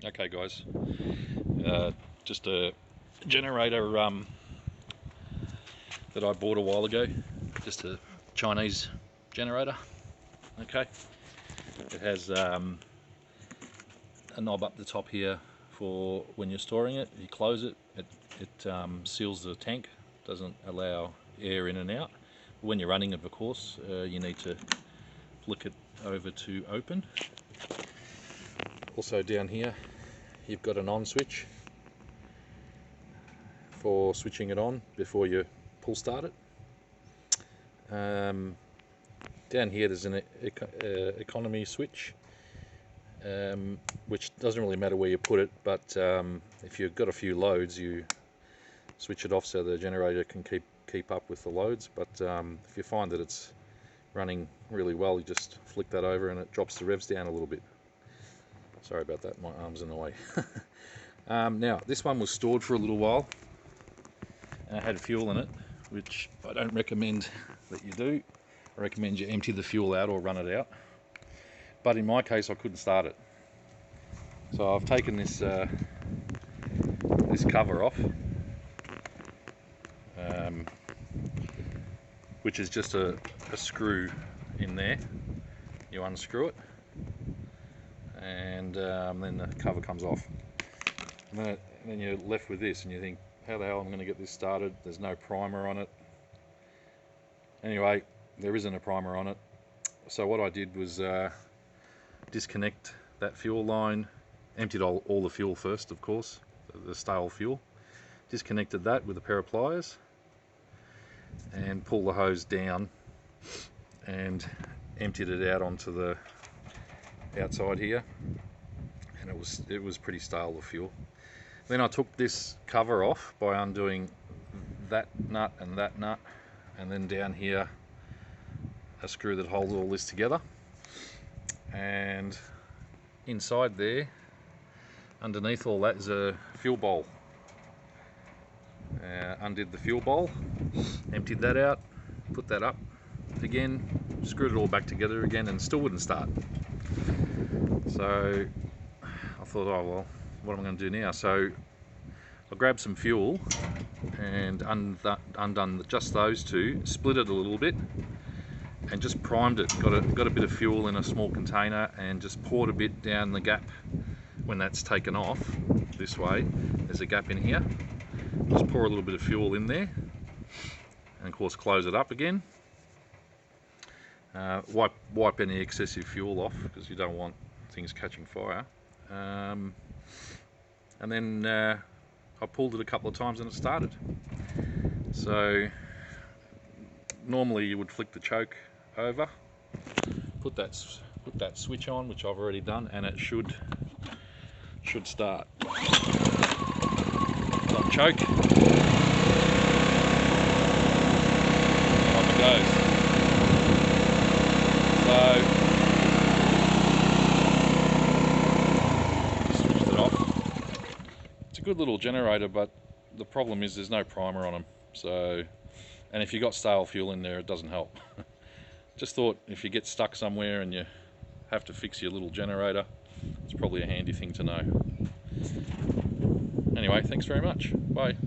Okay guys, just a generator that I bought a while ago, just a Chinese generator. Okay, it has a knob up the top here for when you're storing it. You close it, it seals the tank, doesn't allow air in and out. When you're running it, of course, you need to flick it over to open. Also down here you've got an on switch for switching it on before you pull start it. Down here there's an economy switch, which doesn't really matter where you put it, but if you've got a few loads you switch it off so the generator can keep up with the loads. But if you find that it's running really well, you just flick that over and it drops the revs down a little bit. Sorry about that, my arm's in the way. Now this one was stored for a little while and it had fuel in it, which I don't recommend that you do. I recommend you empty the fuel out or run it out, but in my case I couldn't start it, so I've taken this this cover off, which is just a screw in there. You unscrew it and then the cover comes off, and then you're left with this and you think, how the hell am I going to get this started? There's no primer on it. Anyway, there isn't a primer on it, so what I did was disconnect that fuel line, emptied all the fuel first, of course, the stale fuel, disconnected that with a pair of pliers and pulled the hose down and emptied it out onto the outside here, and it was pretty stale, the fuel. Then I took this cover off by undoing that nut, and then down here a screw that holds all this together, and inside there underneath all that is a fuel bowl. Undid the fuel bowl, emptied that out, put that up again, screwed it all back together again, and still wouldn't start. So I thought, oh well, what am I going to do now? So I grabbed some fuel and undone just those two, split it a little bit and just primed it. Got a bit of fuel in a small container and just poured a bit down the gap. When that's taken off this way, there's a gap in here. Just pour a little bit of fuel in there and of course close it up again. Wipe any excessive fuel off because you don't want things catching fire. And then I pulled it a couple of times and it started. So normally you would flick the choke over, put that switch on, which I've already done, and it should start. Stop choke, off it goes. So switched it off. It's a good little generator, but the problem is there's no primer on them. So, and if you got stale fuel in there, it doesn't help. Just thought if you get stuck somewhere and you have to fix your little generator, it's probably a handy thing to know. Anyway, thanks very much. Bye.